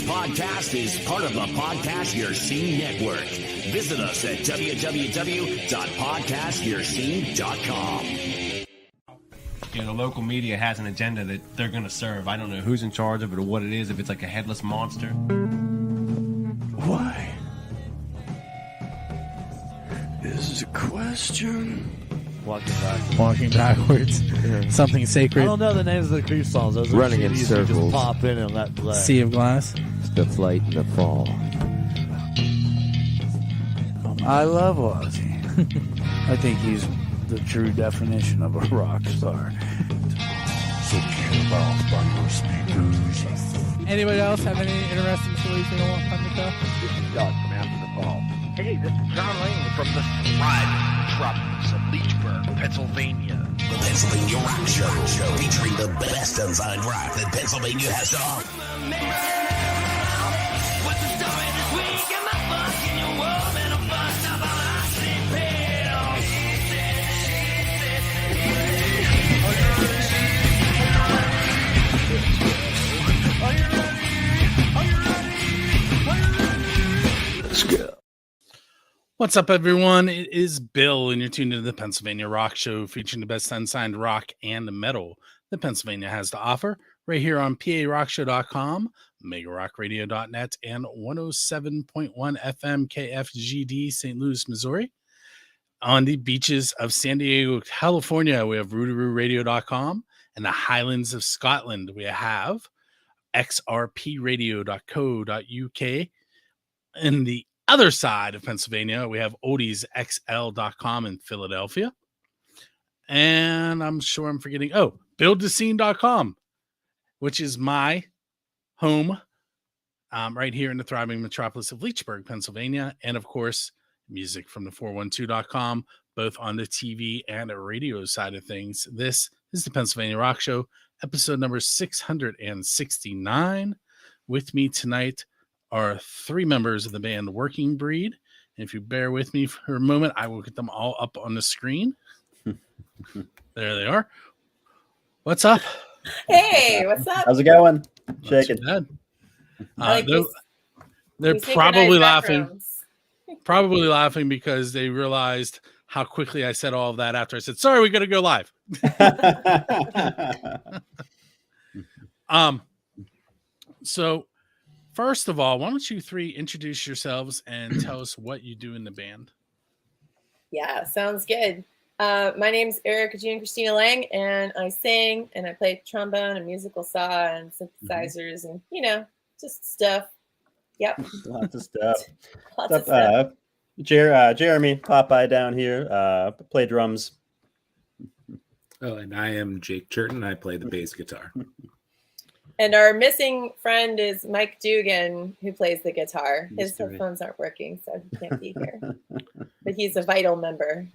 podcast is part of the Podcast Your Scene Network. Visit us at www.podcastyourscene.com. You know, the local media has an agenda that they're going to serve. I don't know who's in charge of it or what it is, if it's like a headless monster. Why? Is a question. Walking backwards. Yeah. Something sacred. I don't know the names of the creep songs. Those are Running in CDs circles. You just pop in and let play. Sea of Glass. The flight and the fall. I love Ozzy. I think he's the true definition of a rock star. So kill off by your speakers. Anybody else have any interesting stories they don't want on the show? Dog from after the fall. Hey, this is John Laing from the Thriving Metropolis of Leechburg, Pennsylvania. The Pennsylvania Rock Show, featuring the best unsigned rock that Pennsylvania has to offer. What's the story this week? Am I fucking your woman? I'm fucked up on oxy pills. Are you ready? Let's go. What's up, everyone? It is Bill, and you're tuned into the Pennsylvania Rock Show, featuring the best unsigned rock and metal that Pennsylvania has to offer, right here on PARockShow.com, MegaRockRadio.net, and 107.1 FM KFGD, St. Louis, Missouri. On the beaches of San Diego, California, we have RootarooRadio.com, and the Highlands of Scotland, we have XRPRadio.co.uk. In the other side of Pennsylvania, we have oldiesxl.com in Philadelphia. And I'm sure I'm forgetting, buildthescene.com, which is my home right here in the thriving metropolis of Leechburg, Pennsylvania. And of course, music from the 412.com, both on the TV and the radio side of things. This is the Pennsylvania Rock Show, episode number 669. With me tonight are three members of the band Working Breed. And if you bear with me for a moment, I will get them all up on the screen. There they are. What's up? Hey, what's up? How's it going? Shaking. They're probably laughing. Probably laughing because they realized how quickly I said all of that after I said, sorry, we got to go live. So first of all, why don't you three introduce yourselves and tell us what you do in the band? Yeah, sounds good. My name's Erika June Christina Laing, and I sing and I play trombone and musical saw and synthesizers and, just stuff. Yep. Lots of stuff. Lots of stuff. Jeremy Papay down here, play drums. Oh, and I am Jake Churton. I play the bass guitar. And our missing friend is Mike Dugan, who plays the guitar. His headphones aren't working, so he can't be here. But he's a vital member.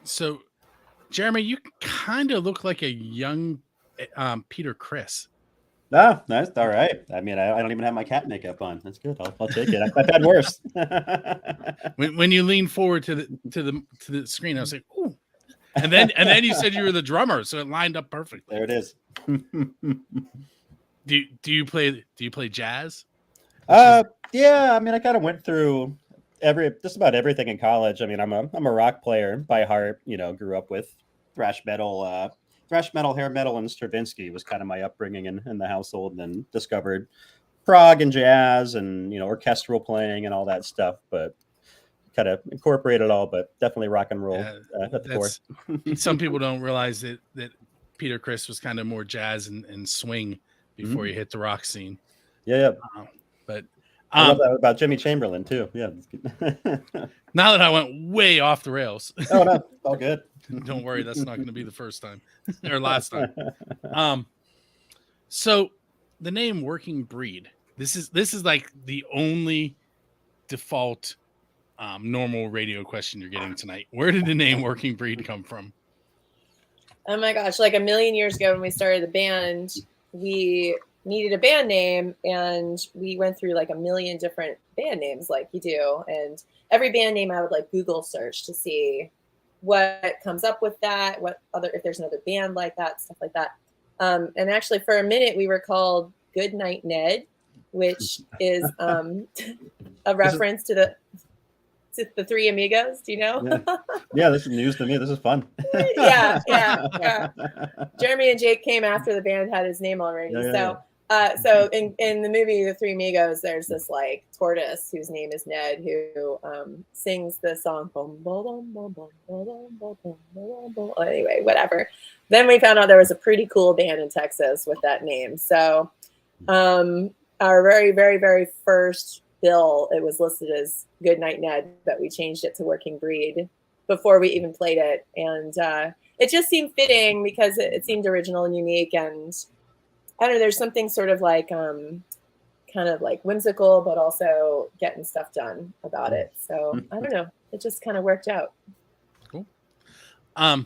So, Jeremy, you kind of look like a young Peter Criss. Ah, that's all right. I mean, I don't even have my cat makeup on. That's good. I'll take it. I've had worse. when you lean forward to the screen, I was like, ooh. And then you said you were the drummer, so it lined up perfectly. There it is. Do you play jazz? Yeah. I mean, I kind of went through just about everything in college. I mean, I'm a rock player by heart. Grew up with thrash metal, hair metal, and Stravinsky was kind of my upbringing in the household. And then discovered prog and jazz and orchestral playing and all that stuff. But kind of incorporate it all, but definitely rock and roll at the core. Some people don't realize that Peter Criss was kind of more jazz and swing before he hit the rock scene. Yeah. But I love that about Jimmy Chamberlain too. Yeah. Now that I went way off the rails. Oh no, all good. Don't worry, that's not going to be the first time or last time. So the name Working Breed. This is like the only default normal radio question you're getting tonight. Where did the name Working Breed come from? Oh my gosh, like a million years ago when we started the band, we needed a band name and we went through like a million different band names like you do. And every band name I would like Google search to see what comes up with that, if there's another band like that, stuff like that. And actually for a minute we were called Good Night Ned. which is a reference to the Three Amigos. Do you know? Yeah, this is news to me. This is fun. yeah. Jeremy and Jake came after the band had his name already. So in the movie The Three Amigos, there's this like tortoise whose name is Ned, who sings the song. Anyway, whatever. Then we found out there was a pretty cool band in Texas with that name. So our very, very, very first bill, it was listed as Goodnight Ned, but we changed it to Working Breed before we even played it. And it just seemed fitting because it seemed original and unique. And I don't know, there's something sort of like kind of like whimsical, but also getting stuff done about it. So I don't know. It just kind of worked out. Cool. All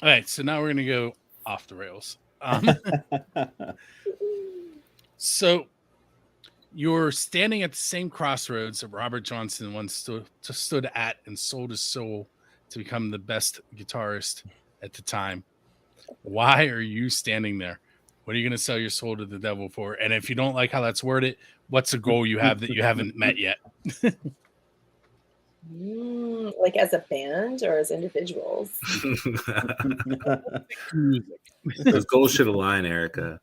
right. So now we're going to go off the rails. So you're standing at the same crossroads that Robert Johnson once stood at and sold his soul to become the best guitarist at the time. Why are you standing there? What are you going to sell your soul to the devil for? And if you don't like how that's worded, what's a goal you have that you haven't met yet? Like as a band or as individuals? Those goals should align, Erika.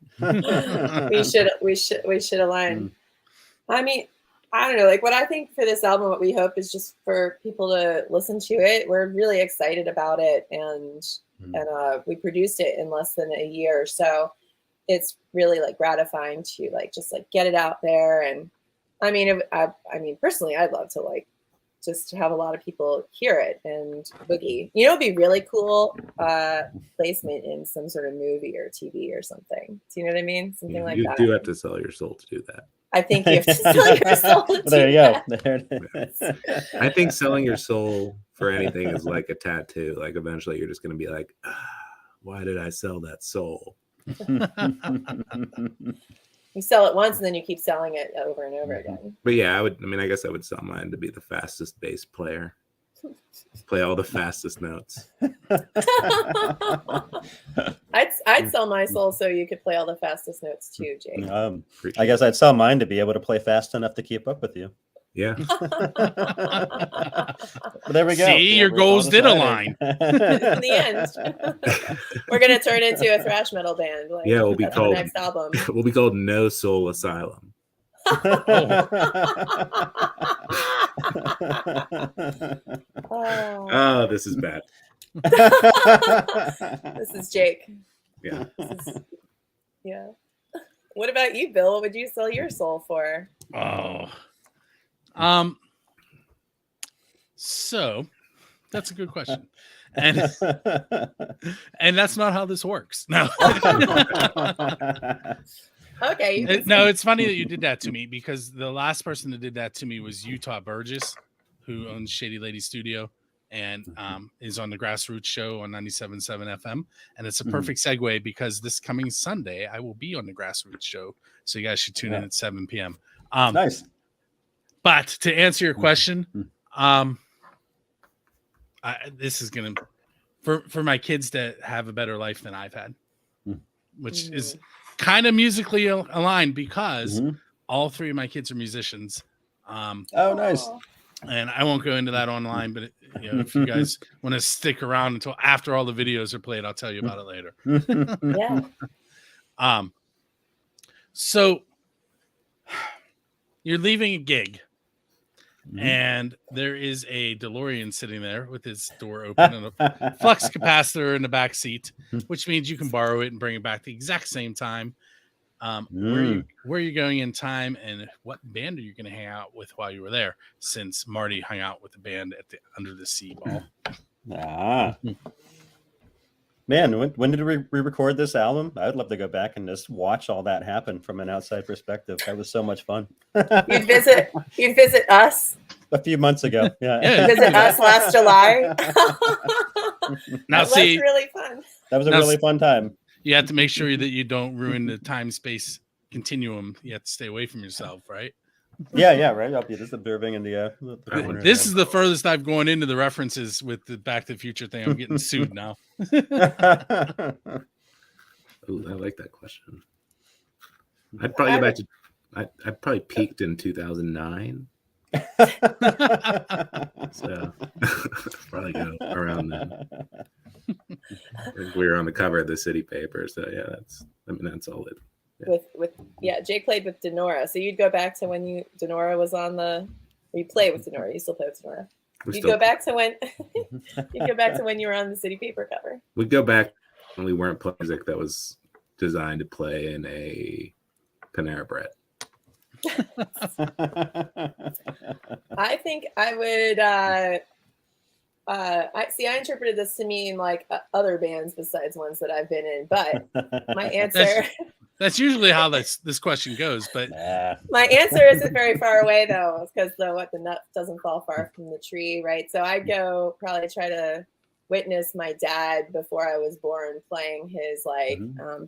we should align. I mean, I don't know. Like what I think for this album, what we hope is just for people to listen to it. We're really excited about it, and we produced it in less than a year, so it's really like gratifying to like just like get it out there. And I mean, I mean, personally, I'd love to like just to have a lot of people hear it and boogie. You know, it'd be really cool placement in some sort of movie or TV or something. Do you know what I mean? Something like that. You do have to sell your soul to do that. I think you have to sell your soul to do There you go. that. There it is. I think selling your soul for anything is like a tattoo. Like eventually you're just going to be like, why did I sell that soul? You sell it once and then you keep selling it over and over again. But yeah, I guess I would sell mine to be the fastest bass player. Play all the fastest notes. I'd sell my soul so you could play all the fastest notes too, Jake. I guess I'd sell mine to be able to play fast enough to keep up with you. Yeah. But there we go. See, your goals did align. In the end, we're gonna turn into a thrash metal band. Like, Yeah, we'll be that's the called next album. We'll be called No Soul Asylum. Oh, this is bad. This is Jake. Yeah. Yeah. What about you, Bill? What would you sell your soul for? So that's a good question. And that's not how this works. No. Okay. No, it's funny that you did that to me because the last person that did that to me was Utah Burgess, who owns Shady Lady Studio and is on the Grassroots Show on 97.7 FM. And it's a perfect segue because this coming Sunday, I will be on the Grassroots Show. So you guys should tune in at 7 p.m. Nice. But to answer your question, this is going to, for my kids to have a better life than I've had, which is kind of musically aligned because all three of my kids are musicians. Oh, nice. And I won't go into that online, but if you guys want to stick around until after all the videos are played, I'll tell you about it later. Yeah. So you're leaving a gig and there is a DeLorean sitting there with its door open and a flux capacitor in the back seat, which means you can borrow it and bring it back the exact same time. Where are you going in time, and what band are you going to hang out with while you were there? Since Marty hung out with the band at the Under the Sea Ball. Man, when did we record this album? I'd love to go back and just watch all that happen from an outside perspective. That was so much fun. You'd visit us a few months ago. You'd visit us last July. Now, that was really fun. That was a really fun time. You have to make sure that you don't ruin the time-space continuum. You have to stay away from yourself, right? Yeah, right. I'll be just observing in the this is the furthest I've gone into the references with the Back to the Future thing. I'm getting sued now. Ooh, I like that question. I'd probably go back to I probably peaked in 2009. So probably go around then. I think we were on the cover of the city paper. So yeah, that's all it. Yeah. Jake played with Donora. So you'd go back to when Donora was on you play with Donora. You still play with Donora. Go back to when you'd go back to when you were on the city paper cover. We'd go back when we weren't playing music that was designed to play in a Panera Bread. I think I would I interpreted this to mean like other bands besides ones that I've been in, but my answer that's usually how this question goes, but my answer isn't very far away though, because the nut doesn't fall far from the tree, right? So I'd go probably try to witness my dad before I was born playing his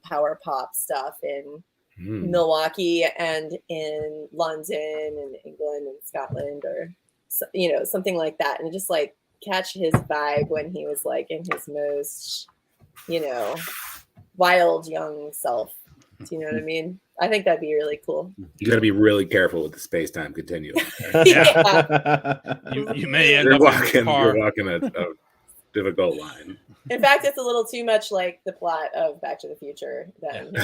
power pop stuff in Milwaukee and in London and England and Scotland, or something like that, and just like catch his vibe when he was like in his most wild young self. Do you know what I mean? I think that'd be really cool. You got to be really careful with the space-time continuum. You may end you're up walking a difficult line. In fact, it's a little too much like the plot of Back to the Future.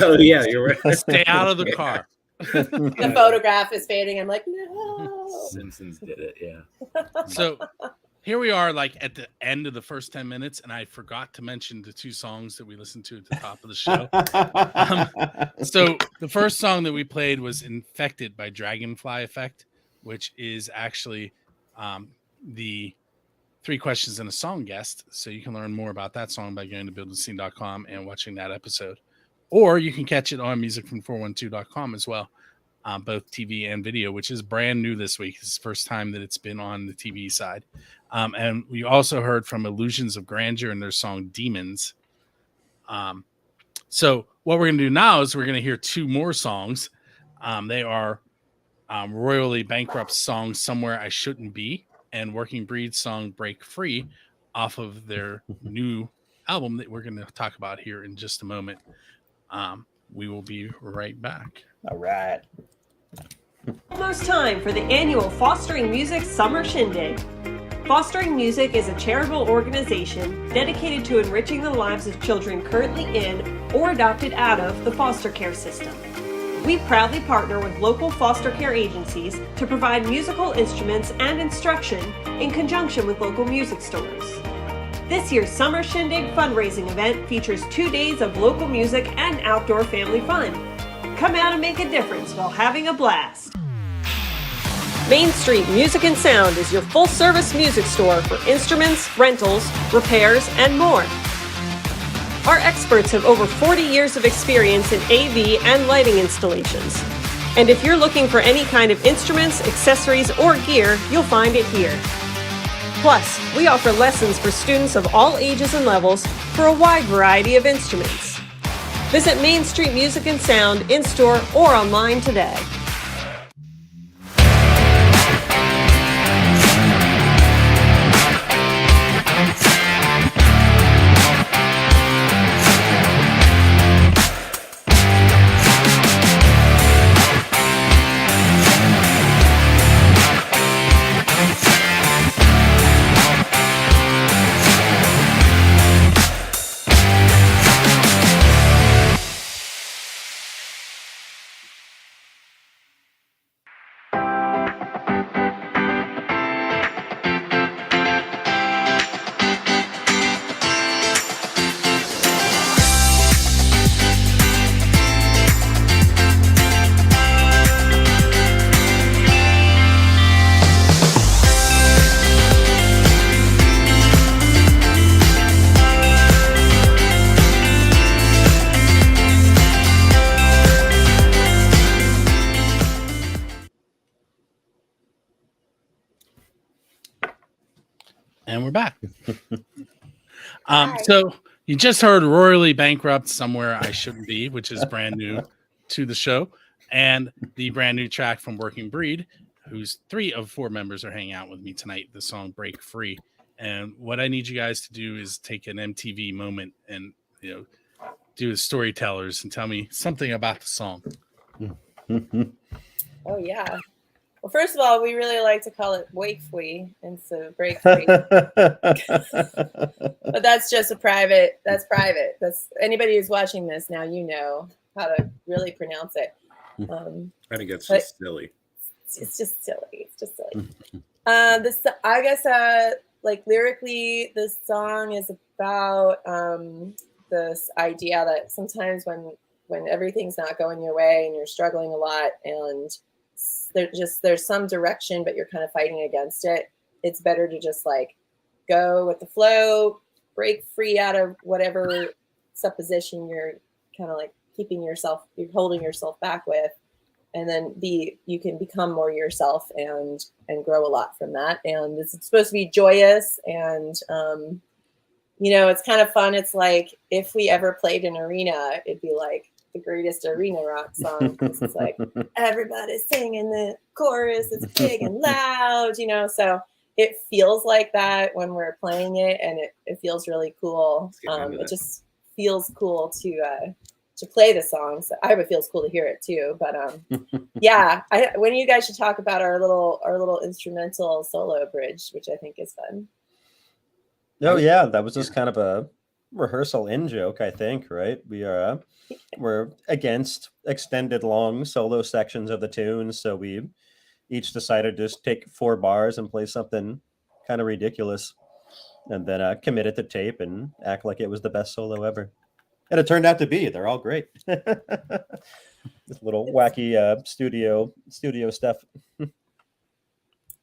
Oh yeah, you're right. Stay out of the car. The photograph is fading. I'm like, no. Simpsons did it, yeah. So here we are, like at the end of the first 10 minutes, and I forgot to mention the two songs that we listened to at the top of the show. So the first song that we played was Infected by Dragonfly Effect, which is actually the 3 Questions in a Song guest. So you can learn more about that song by going to buildthescene.com and watching that episode. Or you can catch it on musicfrom412.com as well, both TV and video, which is brand new this week. It's the first time that it's been on the TV side. And we also heard from Illusions of Grandeur and their song Demons. So what we're going to do now is we're going to hear 2 more songs. They are Royally Bankrupt's song Somewhere I Shouldn't Be and Working Breed's song Break Free off of their new album that we're going to talk about here in just a moment. We will be right back. All right. Almost time for the annual Fostering Music Summer Shindig. Fostering Music is a charitable organization dedicated to enriching the lives of children currently in or adopted out of the foster care system. We proudly partner with local foster care agencies to provide musical instruments and instruction in conjunction with local music stores. This year's Summer Shindig fundraising event features 2 days of local music and outdoor family fun. Come out and make a difference while having a blast. Main Street Music and Sound is your full-service music store for instruments, rentals, repairs, and more. Our experts have over 40 years of experience in AV and lighting installations. And if you're looking for any kind of instruments, accessories, or gear, you'll find it here. Plus, we offer lessons for students of all ages and levels for a wide variety of instruments. Visit Main Street Music and Sound in-store or online today. And we're back. So you just heard Royally Bankrupt Somewhere I Shouldn't Be, which is brand new to the show, and the brand new track from Working Breed, whose 3 of 4 members are hanging out with me tonight, the song Break Free. And what I need you guys to do is take an MTV moment and do as storytellers and tell me something about the song. Oh yeah. Well, first of all, we really like to call it wake free instead of break free. But that's just a private. That's private. That's anybody who's watching this now. You know how to really pronounce it. I think it's just silly. It's just silly. It's just silly. This, I guess, like lyrically, this song is about this idea that sometimes when everything's not going your way and you're struggling a lot and there's some direction, but you're kind of fighting against it. It's better to just like go with the flow, break free out of whatever supposition you're kind of like you're holding yourself back with, and then you can become more yourself and grow a lot from that. And it's supposed to be joyous and it's kind of fun. It's like if we ever played an arena, it'd be like the greatest arena rock song because it's like everybody's singing the chorus, it's big and loud, so it feels like that when we're playing it, and it feels really cool. It just feels cool to play the song. So I hope it feels cool to hear it too. But when you guys should talk about our little instrumental solo bridge, which I think is fun. Oh yeah, that was just kind of a rehearsal in joke, I think, right? We're against extended long solo sections of the tunes, so we each decided to just take 4 bars and play something kind of ridiculous, and then commit it to tape and act like it was the best solo ever. And it turned out to be. They're all great. This little wacky studio stuff.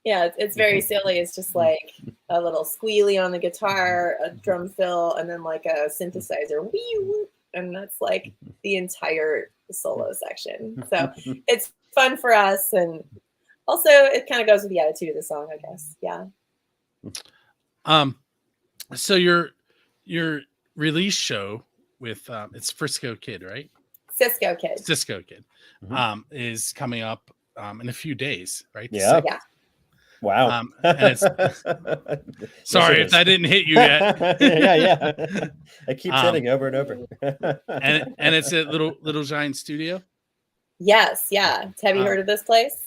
Yeah, it's very silly. It's just like a little squealy on the guitar, a drum fill, and then like a synthesizer. Wee, and that's like the entire solo section. So it's fun for us, and also it kind of goes with the attitude of the song, I guess. Yeah. So your release show with it's Frisco Kid, right? Cisco Kid. Mm-hmm. Is coming up in a few days, right? Yeah. So, yeah. Wow. And it's sorry if that didn't hit you yet. yeah. It keeps hitting over and over. and it's at Little Giant Studio. Yes, yeah. Have you heard of this place?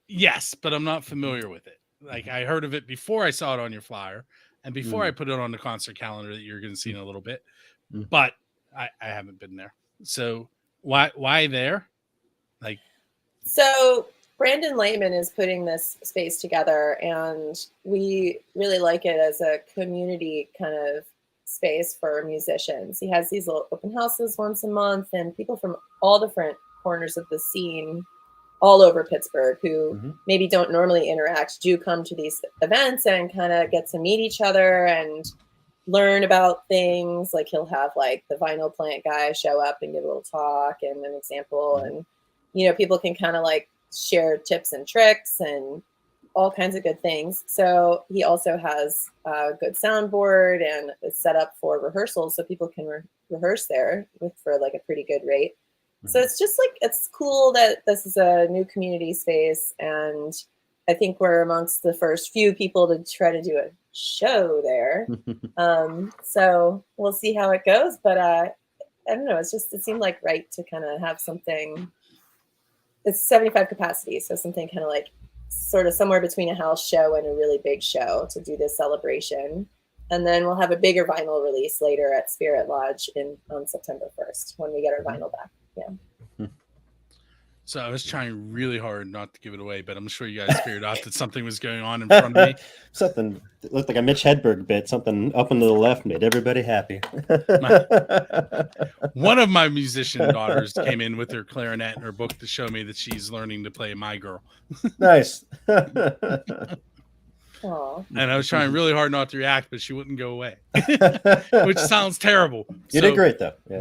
Yes, but I'm not familiar with it. Like I heard of it before I saw it on your flyer, and before I put it on the concert calendar that you're going to see in a little bit. But I haven't been there. So why there? Like, so Brandon Lehman is putting this space together, and we really like it as a community kind of space for musicians. He has these little open houses once a month, and people from all different corners of the scene all over Pittsburgh who maybe don't normally interact do come to these events and kind of get to meet each other and learn about things. Like he'll have like the vinyl plant guy show up and give a little talk and an example, and people can kind of like share tips and tricks and all kinds of good things. So he also has a good soundboard and it's set up for rehearsals so people can rehearse there for like a pretty good rate. So it's just like, it's cool that this is a new community space, and I think we're amongst the first few people to try to do a show there. So we'll see how it goes, but I don't know, it seemed like right to kind of have something. It's 75 capacity, so something kind of like sort of somewhere between a house show and a really big show to do this celebration. And then we'll have a bigger vinyl release later at Spirit Lodge on September 1st when we get our vinyl back. Yeah. So I was trying really hard not to give it away, but I'm sure you guys figured out that something was going on in front of me. Something that looked like a Mitch Hedberg bit. Something up and to the left made everybody happy. One of my musician daughters came in with her clarinet and her book to show me that she's learning to play My Girl. Nice. Aww. And I was trying really hard not to react, but she wouldn't go away, which sounds terrible. You did great though. Yeah.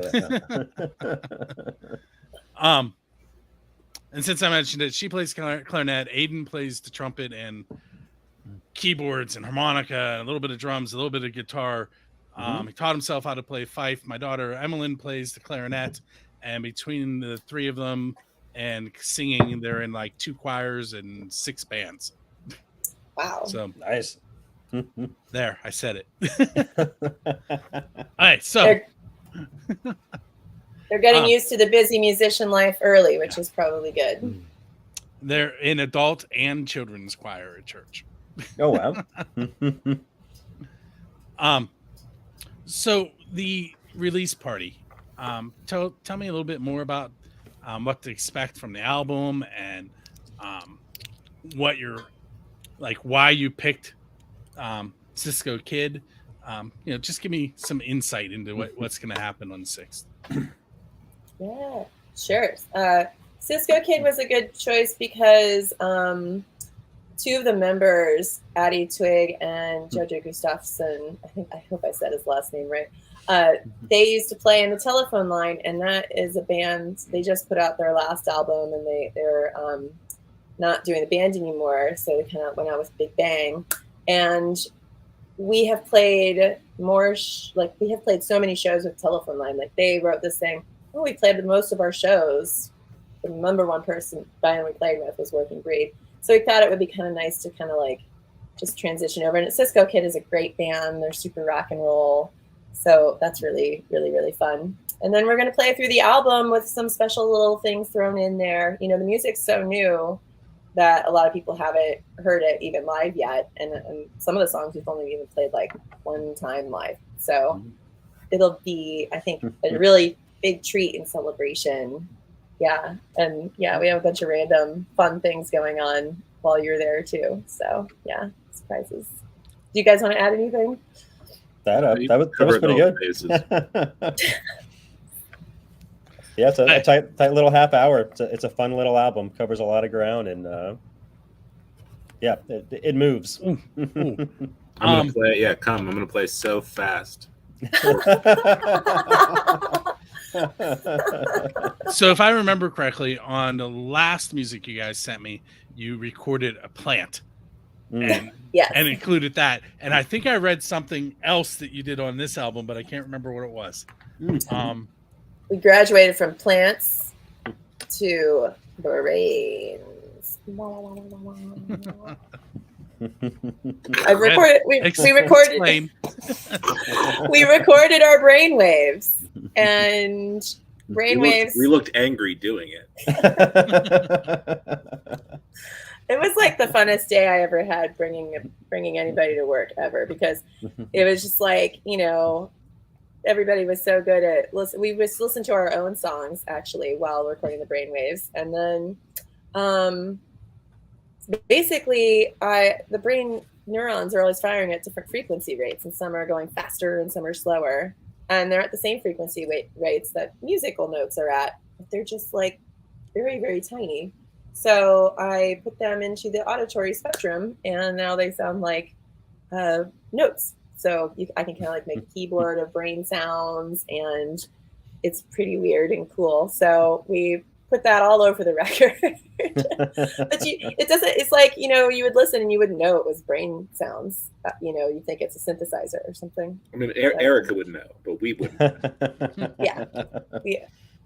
And since I mentioned it, she plays clarinet. Aiden plays the trumpet and keyboards and harmonica, and a little bit of drums, a little bit of guitar. He taught himself how to play fife. My daughter Emmeline plays the clarinet, and between the 3 of them and singing, they're in like 2 choirs and 6 bands. Wow. So nice. There, I said it. All right, so they're They're getting used to the busy musician life early, which is probably good. They're in adult and children's choir at church. Oh wow. So the release party. Tell me a little bit more about what to expect from the album and what you're like, why you picked Cisco Kid. Just give me some insight into what's going to happen on the 6th. Yeah, sure. Cisco Kid was a good choice because two of the members, Addie Twig and Jojo Gustafsson, I hope I said his last name right. They used to play in the Telephone Line, and that is a band. They just put out their last album, and they're not doing the band anymore. So they kind of went out with Big Bang, and we have played more. We have played so many shows with Telephone Line. Like they wrote this thing. Oh, we played most of our shows. The number one band we played with was Working Breed. So we thought it would be kind of nice to kind of like just transition over. And Cisco Kid is a great band. They're super rock and roll. So that's really, really, really fun. And then we're going to play through the album with some special little things thrown in there. The music's so new that a lot of people haven't heard it even live yet. And some of the songs we've only even played like one time live. So it'll be, I think, a really big treat and celebration. Yeah. And yeah, we have a bunch of random fun things going on while you're there too. So yeah, surprises. Do you guys want to add anything? That was pretty good. Yeah, it's a tight little half hour. It's a fun little album. Covers a lot of ground, and yeah, it moves. I'm gonna play. Yeah, I'm gonna play so fast. So if I remember correctly, on the last music you guys sent me, you recorded a plant. And included that. And I think I read something else that you did on this album, but I can't remember what it was. We graduated from plants to brains. We recorded our brain waves, and brain waves. We looked angry doing it. It was like the funnest day I ever had bringing anybody to work ever, because it was just like, everybody was so good at listen. We just listened to our own songs actually while recording the brainwaves, and then basically the brain neurons are always firing at different frequency rates, and some are going faster and some are slower, and they're at the same frequency rates that musical notes are at, but they're just like very, very tiny. So I put them into the auditory spectrum, and now they sound like notes. So I can kind of like make a keyboard of brain sounds, and it's pretty weird and cool. So we put that all over the record. But it's like, you would listen and you wouldn't know it was brain sounds. You think it's a synthesizer or something. I mean, Erika would know, but we wouldn't know. Yeah.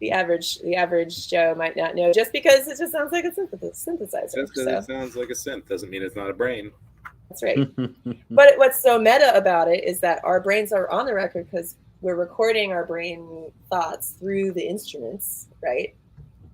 The average Joe might not know, just because it just sounds like a synthesizer. Just because it sounds like a synth doesn't mean it's not a brain. That's right. But what's so meta about it is that our brains are on the record because we're recording our brain thoughts through the instruments, right?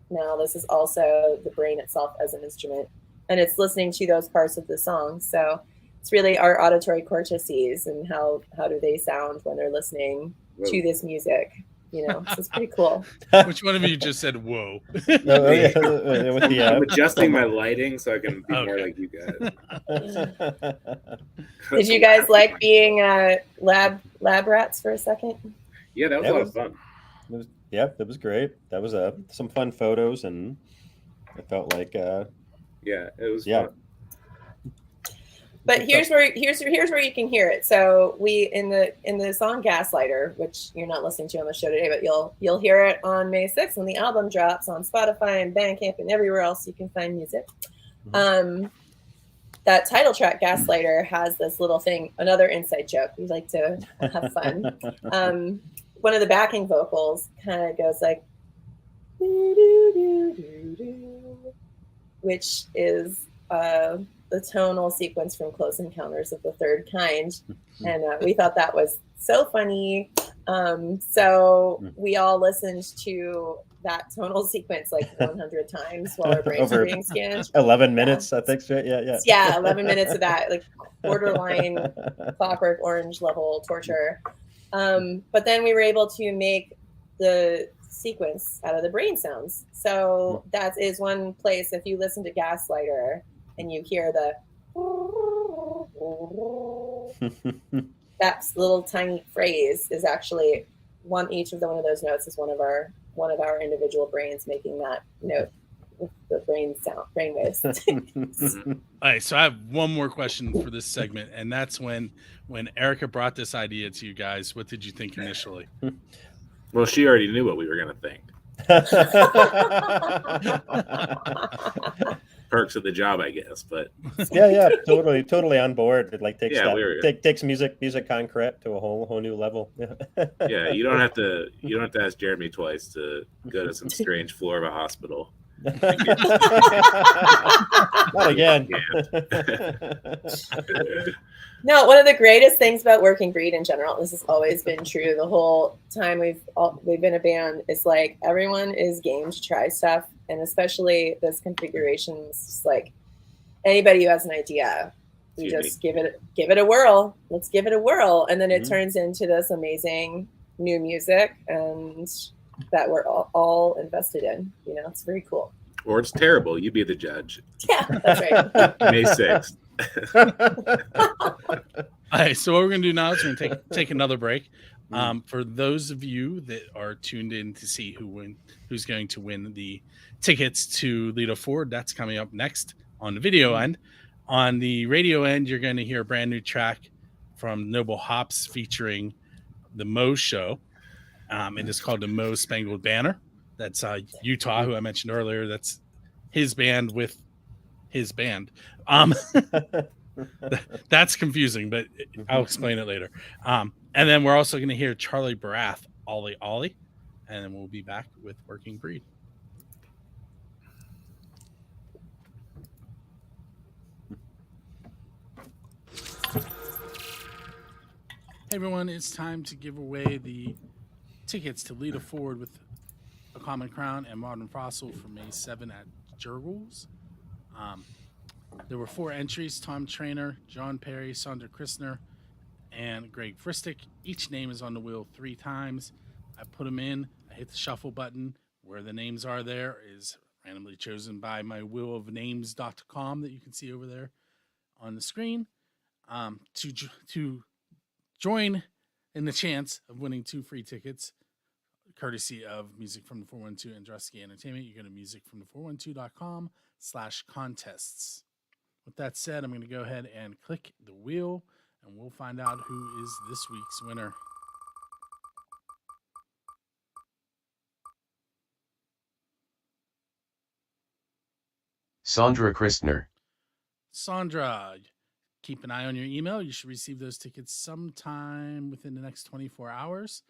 Now this is also the brain itself as an instrument, and it's listening to those parts of the song. So it's really our auditory cortices and how do they sound when they're listening to this music. So it's pretty cool. Which one of you just said "whoa"? I'm adjusting my lighting so I can be more like you guys. Did you guys like being lab rats for a second? Yeah, that was a lot of fun. It was great. That was some fun photos, and it felt like it was fun. But here's where you can hear it. So we in the song Gaslighter, which you're not listening to on the show today, but you'll hear it on May 6th when the album drops on Spotify and Bandcamp and everywhere else you can find music. That title track Gaslighter has this little thing, another inside joke. We like to have fun. One of the backing vocals kind of goes like, which is the tonal sequence from Close Encounters of the Third Kind. And we thought that was so funny So we all listened to that tonal sequence like 100 times while our brains were being scanned. 11 minutes, I think. So yeah, 11 minutes of that, like borderline Clockwork Orange level torture. But then we were able to make the sequence out of the brain sounds. So that is one place, if you listen to Gaslighter and you hear the that little tiny phrase is actually one of those notes is one of our individual brains making that note with the brain waves. All right, so I have one more question for this segment, and that's when Erika brought this idea to you guys, what did you think initially? Well, she already knew what we were going to think. Perks of the job, I guess, but yeah, totally on board. It like takes takes music concrete to a whole new level. Yeah, you don't have to ask Jeremy twice to go to some strange floor of a hospital. Not again. No, one of the greatest things about Working Breed in general, this has always been true the whole time we've been a band, is like everyone is game to try stuff, and especially this configuration is just like anybody who has an idea, you just give it a whirl. Let's give it a whirl, and then it turns into this amazing new music, and that we're all invested in. You know, it's very cool. Or it's terrible. You be the judge. Yeah, that's right. May 6th. All right, so what we're going to do now is we're going to take another break. For those of you that are tuned in to see who's going to win the tickets to Lido Ford, that's coming up next on the video end. On the radio end, you're going to hear a brand new track from Noble Hops featuring the Mo Show. It is called the Mo Spangled Banner. That's Utah, who I mentioned earlier. That's his band with his band. That's confusing, but I'll explain it later. And then we're also going to hear Charlie Barath, Ollie Ollie, and then we'll be back with Working Breed. Hey everyone, it's time to give away the tickets to Lead a Forward with A Common Crown and Modern Fossil for May 7 at Jurgles. There were 4 entries: Tom Trainer, John Perry, Sandra Christner, and Greg Fristic. Each name is on the wheel 3 times. I put them in, I hit the shuffle button. Where the names are there is randomly chosen by my wheelofnames.com that you can see over there on the screen. To join in the chance of winning 2 free tickets, courtesy of Music from the 412 and Andruski Entertainment, you go to musicfromthe412.com/contests. With that said, I'm going to go ahead and click the wheel, and we'll find out who is this week's winner. Sandra Christner. Sandra, keep an eye on your email. You should receive those tickets sometime within the next 24 hours.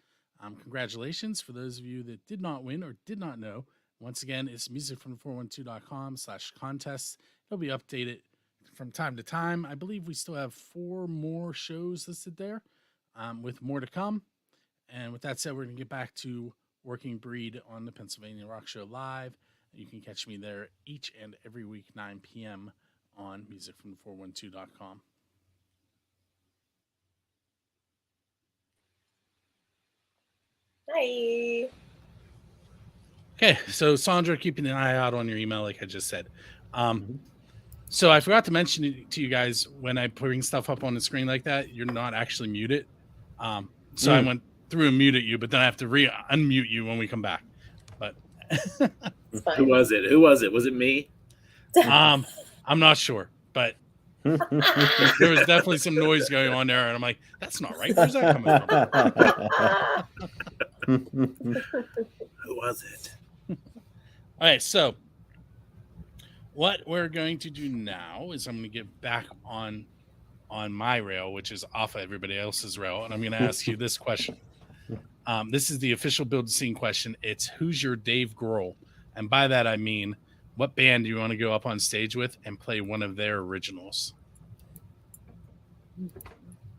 Congratulations for those of you that did not win or did not know. Once again, it's musicfromthe412.com/contests. It'll be updated from time to time. I believe we still have 4 more shows listed there, with more to come. And with that said, we're going to get back to Working Breed on the Pennsylvania Rock Show Live. You can catch me there each and every week, 9 p.m. on musicfromthe412.com. Hi. Okay, so Sandra, keeping an eye out on your email, like I just said. So I forgot to mention it to you guys, when I bring stuff up on the screen like that, you're not actually muted. So I went through and muted you, but then I have to unmute you when we come back. But Who was it? Was it me? I'm not sure, but there was definitely some noise going on there, and I'm like, that's not right. Where's that coming from? Who was it? All right, so what we're going to do now is I'm going to get back on my rail, which is off of everybody else's rail, and I'm going to ask you this question. This is the official Build the Scene question. It's, who's your Dave Grohl? And by that I mean, what band do you want to go up on stage with and play one of their originals?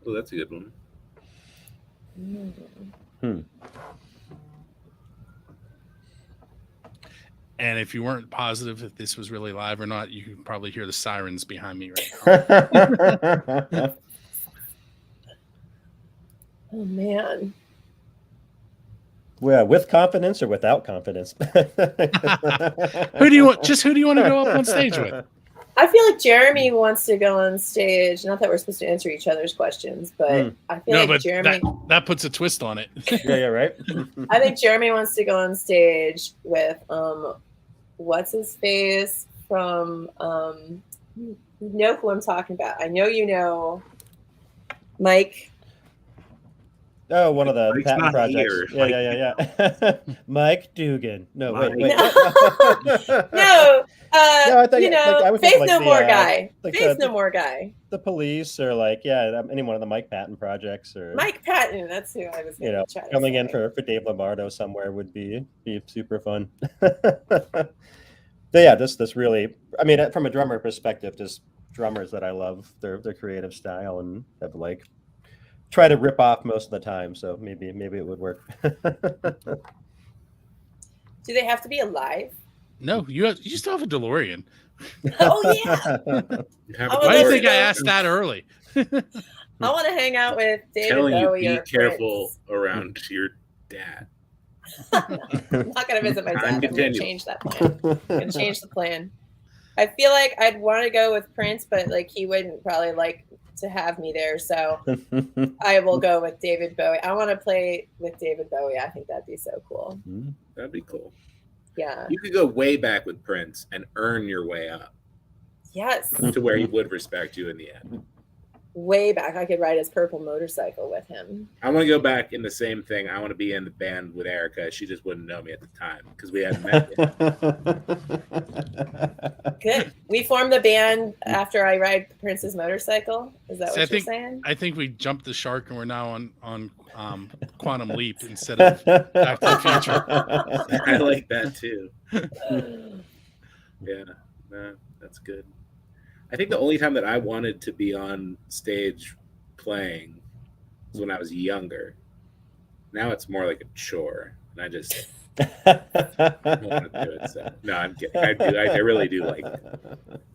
Oh, that's a good one. And if you weren't positive if this was really live or not, you could probably hear the sirens behind me right now. Oh man. Well, with confidence or without confidence? Who do you want to go up on stage with? I feel like Jeremy wants to go on stage. Not that we're supposed to answer each other's questions, but I feel like Jeremy. That puts a twist on it. Yeah, right. I think Jeremy wants to go on stage with what's his face from you know who I'm talking about. I know you know Mike. Oh, one of the Mike's patent not projects. here. Yeah. Mike Dugan. No, wait. No, I think, I was Faith No More guy. Faith No More guy. The police, or any one of the Mike Patton projects, or Mike Patton. That's who I was. Coming in for Dave Lombardo somewhere would be super fun. But yeah, this really. I mean, from a drummer perspective, just drummers that I love their creative style and have try to rip off most of the time, so maybe it would work. Do they have to be alive? No, you still have a DeLorean. Oh yeah. Why do you think I asked that early? I want to hang out with David Bowie. Be careful around your dad. I'm not gonna visit my dad. I'm gonna change that plan. I'm gonna change the plan. I feel like I'd want to go with Prince, but he wouldn't probably like to have me there, so I will go with David Bowie. I want to play with David Bowie. I think that'd be so cool. That'd be cool. Yeah, you could go way back with Prince and earn your way up. Yes, to where he would respect you in the end. Way back, I could ride his purple motorcycle with him. I want to go back in the same thing. I want to be in the band with Erika. She just wouldn't know me at the time because we hadn't met yet. Good. We formed the band after I ride Prince's motorcycle. Is that what you're saying? I think we jumped the shark and we're now on Quantum Leap instead of Back to the Future. I like that too. Yeah, that's good. I think the only time that I wanted to be on stage playing was when I was younger. Now it's more like a chore, and I just don't want to do it. So. No, I'm kidding. I really do like it.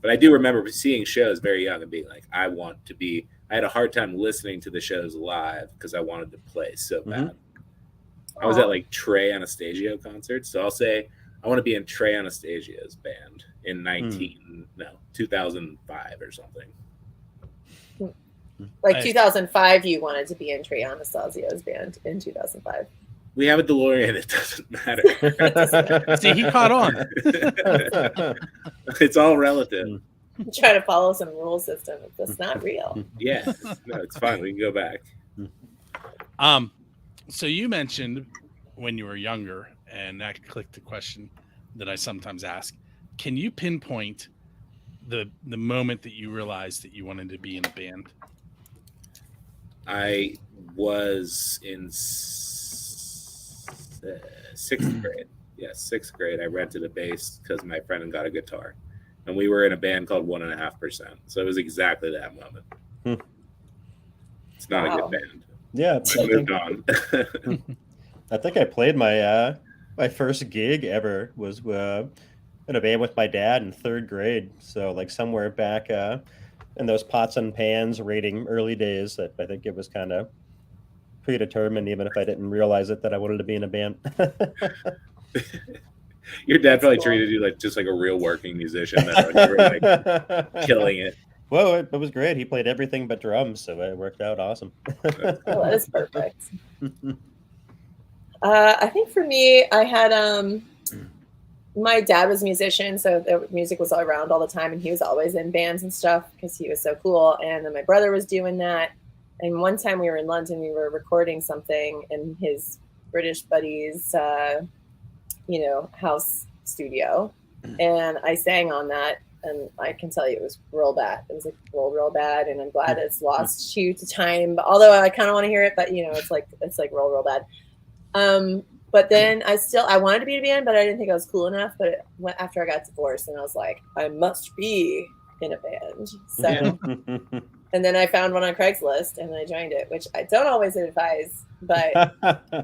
But I do remember seeing shows very young and being like, I want to be. I had a hard time listening to the shows live because I wanted to play so bad. I was at Trey Anastasio concerts, so I'll say I want to be in Trey Anastasio's band in 2005 or something. 2005, you wanted to be in Trey Anastasio's band in 2005. We have a DeLorean. It doesn't matter. See, he caught on. It's all relative. I'm trying to follow some rule system. That's not real. Yeah. No, it's fine. We can go back. So you mentioned when you were younger, and that clicked the question that I sometimes ask. Can you pinpoint the moment that you realized that you wanted to be in a band? I was in sixth grade. Yes, sixth grade. I rented a bass because my friend got a guitar, and we were in a band called 1.5%. So it was exactly that moment. It's not a good band. Yeah, I moved on. I think I played my first gig ever was in a band with my dad in third grade. So somewhere back in those pots and pans rating early days, that I think it was kind of predetermined, even if I didn't realize it, that I wanted to be in a band. Your dad probably treated you just like a real working musician. You were killing it. Well, it was great. He played everything but drums, so it worked out awesome. Well, that is perfect. I think for me, I had my dad was a musician, so the music was all around all the time, and he was always in bands and stuff because he was so cool. And then my brother was doing that. And one time we were in London, we were recording something in his British buddy's, house studio, and I sang on that. And I can tell you it was real bad. It was real bad, and I'm glad it's lost to time. But although I kind of want to hear it, but it's real bad. But then I wanted to be in a band, but I didn't think I was cool enough. But after I got divorced, and I was like, I must be in a band. So And then I found one on Craigslist and I joined it, which I don't always advise, but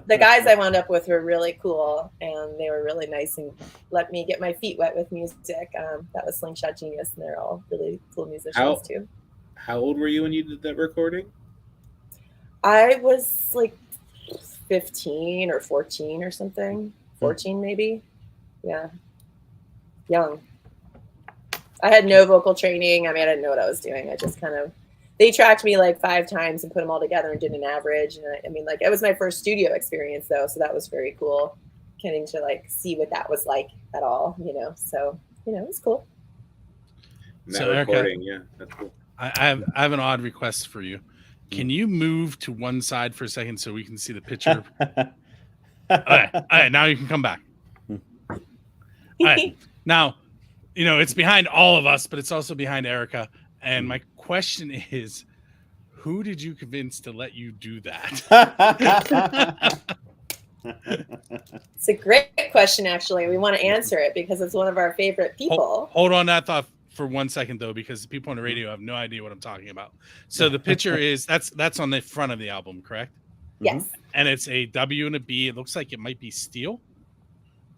the guys I wound up with were really cool and they were really nice and let me get my feet wet with music. That was Slingshot Genius, and they're all really cool musicians too. How old were you when you did that recording? I was like 15 or 14 or something. 14 maybe. Yeah. Young. I had no vocal training. I mean, I didn't know what I was doing. I just kind of, they tracked me like 5 times and put them all together and did an average. And I mean, like, it was my first studio experience though. So that was very cool. Getting to like see what that was like at all, you know? So, you know, it was cool. So Erika, yeah, that's cool. I have an odd request for you. Can you move to one side for a second so we can see the picture? All right, now you can come back. All right, now, you know, it's behind all of us, but it's also behind Erika. And my question is, who did you convince to let you do that? It's a great question, actually. We want to answer it because it's one of our favorite people. Hold on that thought for 1 second, though, because the people on the radio have no idea what I'm talking about. So the picture is that's on the front of the album, correct? Yes. And it's a W and a B. It looks like it might be steel.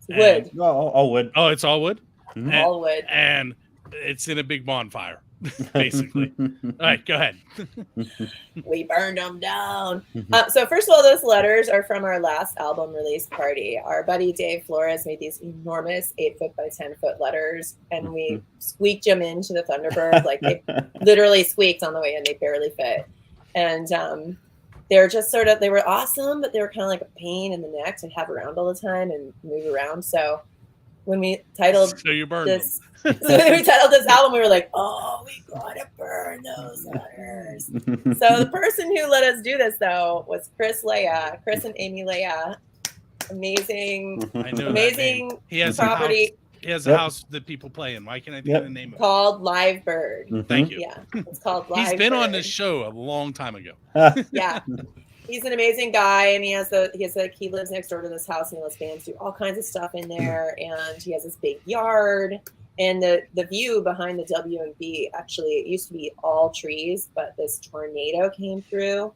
Wood. All wood. Oh, it's all wood? Mhm. All wood. And it's in a big bonfire, basically. All right, go ahead. We burned them down. So first of all, those letters are from our last album release party. Our buddy Dave Flores made these enormous 8-foot by 10-foot letters, and we squeaked them into the Thunderbird. Like, they literally squeaked on the way in. They barely fit. And they're just sort of, they were awesome, but they were kind of like a pain in the neck to have around all the time and move around. So when we titled this, so when we titled this album, we were like, oh, we gotta burn those letters. So the person who let us do this, though, was Chris and Amy Leia. Amazing, I know amazing he has property. He has a house that people play in. Why can't I think of the name of it? Called Live Bird. Thank you. Yeah, it's called Live He's been Bird. on this show a long time ago. Yeah. He's an amazing guy, and he lives next door to this house, and he lets bands do all kinds of stuff in there, and he has this big yard, and the view behind the W&B, actually, it used to be all trees, but this tornado came through,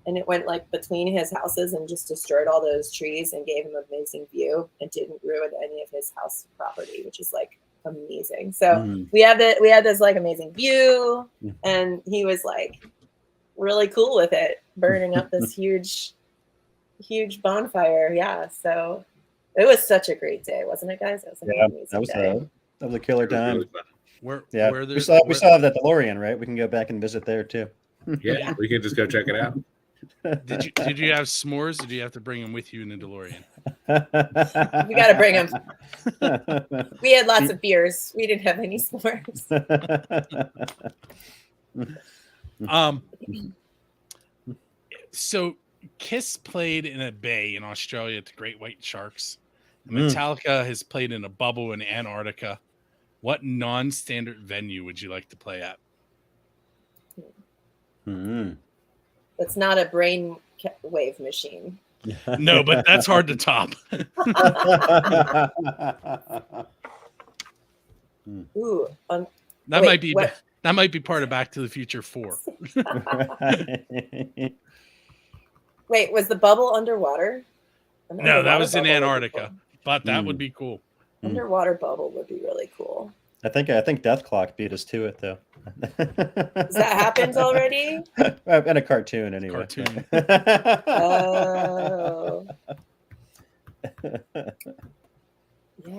and it went like between his houses and just destroyed all those trees and gave him an amazing view and didn't ruin any of his house property, which is like amazing. So we had this like amazing view, and he was like really cool with it, burning up this huge bonfire. Yeah, so it was such a great day, wasn't it, guys? It was an amazing day. That was a killer time. Where we still have that DeLorean, right? We can go back and visit there too. Yeah, we can just go check it out. Did you have s'mores? Or did you have to bring them with you in the DeLorean? We got to bring them. We had lots of beers. We didn't have any s'mores. So Kiss played in a bay in Australia at the Great White Sharks. Metallica has played in a bubble in Antarctica. What non-standard venue would you like to play at? It's not a brain wave machine. No, but that's hard to top. Ooh, that might be part of Back to the Future 4. Wait, was the bubble underwater? No, that was in Antarctica, but that would be cool. Underwater bubble would be really cool. I think Death Clock beat us to it though. Has that happened already? In a cartoon, anyway. Oh. Yeah. I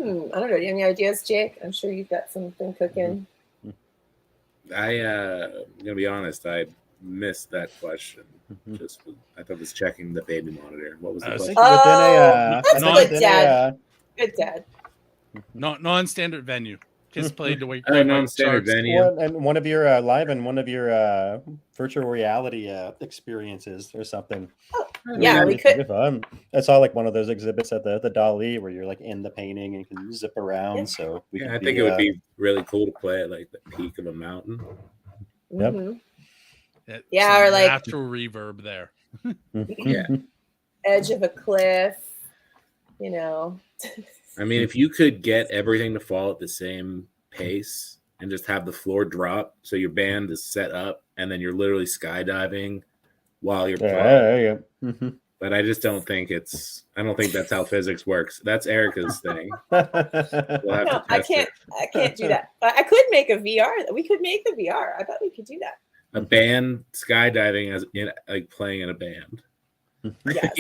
don't know. Do you have any ideas, Jake? I'm sure you've got something cooking. I'm gonna be honest. I missed that question. I thought it was checking the baby monitor. What was the question? That's good, Dad. Good, Dad. Non-standard venue. Kiss played the way. Non-standard venue. And one of your live and one of your virtual reality experiences or something. Yeah, we could. I saw like one of those exhibits at the Dali where you're like in the painting and you can zip around. So I think it would be really cool to play at like the peak of a mountain. Yep. Yeah, or like natural reverb there. Yeah. Edge of a cliff. You know. I mean, if you could get everything to fall at the same pace and just have the floor drop so your band is set up, and then you're literally skydiving while you're playing. There you go. Mm-hmm. But I just don't think that's how physics works. That's Erika's thing. No, I can't do that. But I could make a VR. We could make the VR. I bet we could do that. A band skydiving as in like playing in a band. Yes.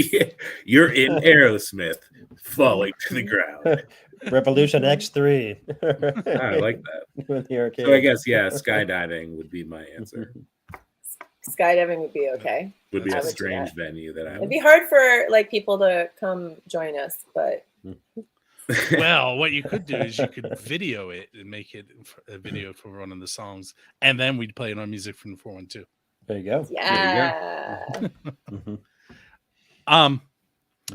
You're in Aerosmith, falling to the ground. Revolution X3. I like that. With the arcade. So I guess skydiving would be my answer. Skydiving would be okay. Would be a strange venue that I. It'd be hard for like people to come join us, but. Well, what you could do is you could video it and make it a video for one of the songs, and then we'd play it on Music from the 412. There you go. Yeah. There you go.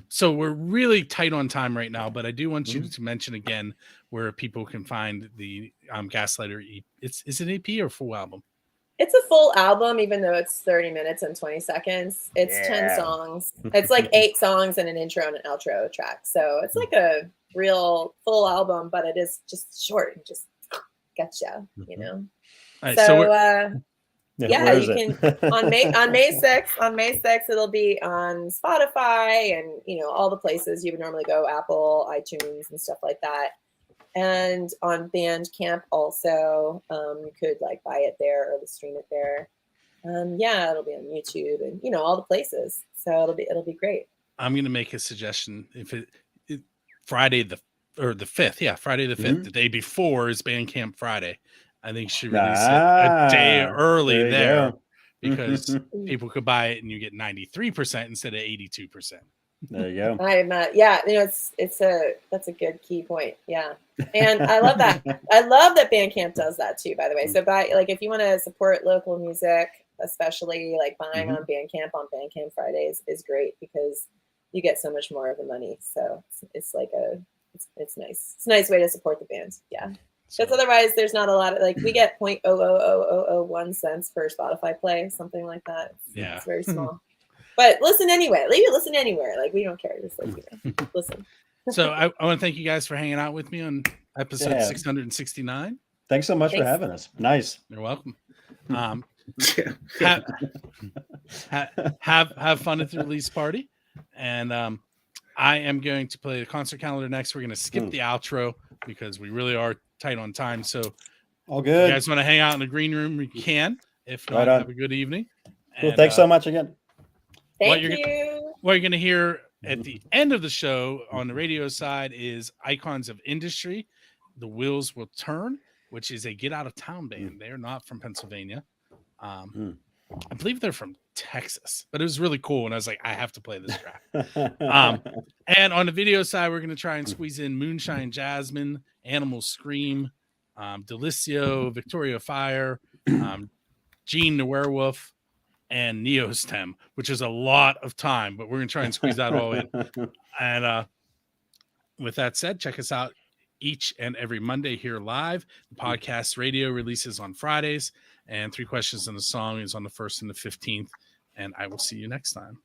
So we're really tight on time right now, but I do want you to mention again where people can find the Gaslighter EP. Is it EP or full album? It's a full album, even though it's 30 minutes and 20 seconds. It's 10 songs. It's like 8 songs and an intro and an outro track. So it's like a real full album, but it is just short and just gotcha, you know. Right, so yeah, you can on May 6th it'll be on Spotify and all the places you would normally go, Apple, iTunes and stuff like that. And on Bandcamp also, you could like buy it there or stream it there. It'll be on YouTube and all the places. So it'll be great. I'm gonna make a suggestion. If it Friday the 5th, Friday the 5th, the day before is Bandcamp Friday. I think she release it a day early there because people could buy it and you get 93% instead of 82%. There you go. I'm that's a good key point. Yeah. And I love that. I love that Bandcamp does that too, by the way. So if you want to support local music, especially like buying on Bandcamp Fridays is great because you get so much more of the money. So it's like it's nice. It's a nice way to support the band. Yeah. Because otherwise there's not a lot of we get 0.00001 cents per Spotify play, something like that. It's very small. But listen anyway. Leave it listen anywhere. Like we don't care. Just listen. So I want to thank you guys for hanging out with me on episode 669. Thanks so much for having us. Nice. You're welcome. Have fun at the release party. And I am going to play the concert calendar next. We're going to skip the outro because we really are tight on time. So all good. If you guys want to hang out in the green room, we can. If not, have a good evening. Cool. And, thanks so much again. Thank you. What you're going to hear at the end of the show on the radio side is Icons of Industry, The Wheels Will Turn, which is a get out of town band. They're not from Pennsylvania. I believe they're from Texas, but it was really cool. And I was like, I have to play this track. And on the video side, we're going to try and squeeze in Moonshine Jasmine, Animal Scream, Delicio, Victoria Fire, Gene the Werewolf, and Neostem, which is a lot of time, but we're going to try and squeeze that all in. And with that said, check us out each and every Monday here live. The podcast radio releases on Fridays, and 3 Questions in the Song is on the 1st and the 15th. And I will see you next time.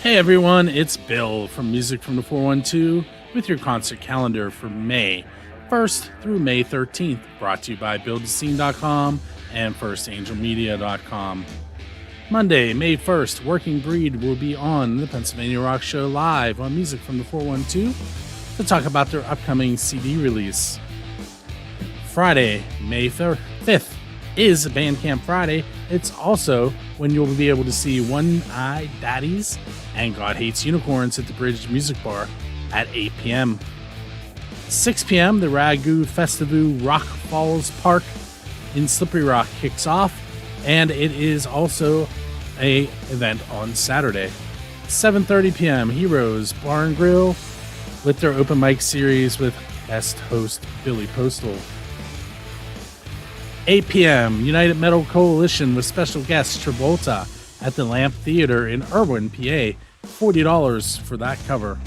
Hey everyone, it's Bill from Music from the 412 with your concert calendar for May 1st through May 13th, brought to you by BuildAScene.com and FirstAngelMedia.com. Monday, May 1st, Working Breed will be on the Pennsylvania Rock Show live on Music from the 412 to talk about their upcoming CD release. Friday, May 5th is Bandcamp Friday. It's also when you'll be able to see One Eye Daddies and God Hates Unicorns at the Bridge Music Bar at 8 p.m. 6 p.m., the Ragu Festival Rock Falls Park in Slippery Rock kicks off, and it is also an event on Saturday. 7:30 p.m., Heroes Bar and Grill with their open mic series with guest host Billy Postal. 8 p.m., United Metal Coalition with special guest Travolta at the Lamp Theater in Irwin, PA. $40 for that cover.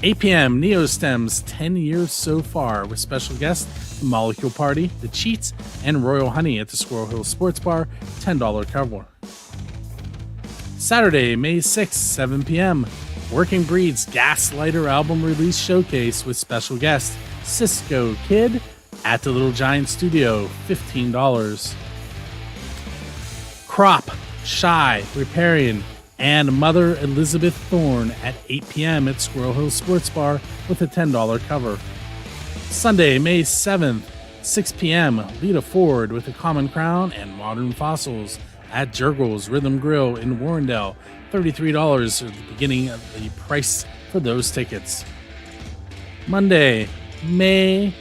8 p.m. Neostem's 10 years so far with special guests The Molecule Party, The Cheats, and Royal Honey at the Squirrel Hill Sports Bar. $10 cover. Saturday, May 6th, 7 p.m. Working Breed's Gaslighter album release showcase with special guest Cisco Kid at the Little Giant Studio. $15. Crop, Shy, Riparian, and Mother Elizabeth Thorne at 8 p.m. at Squirrel Hill Sports Bar with a $10 cover. Sunday, May 7th, 6 p.m. Lita Ford with a Common Crown and Modern Fossils at Jurgles Rhythm Grill in Warrendale. $33 at the beginning of the price for those tickets. Monday, May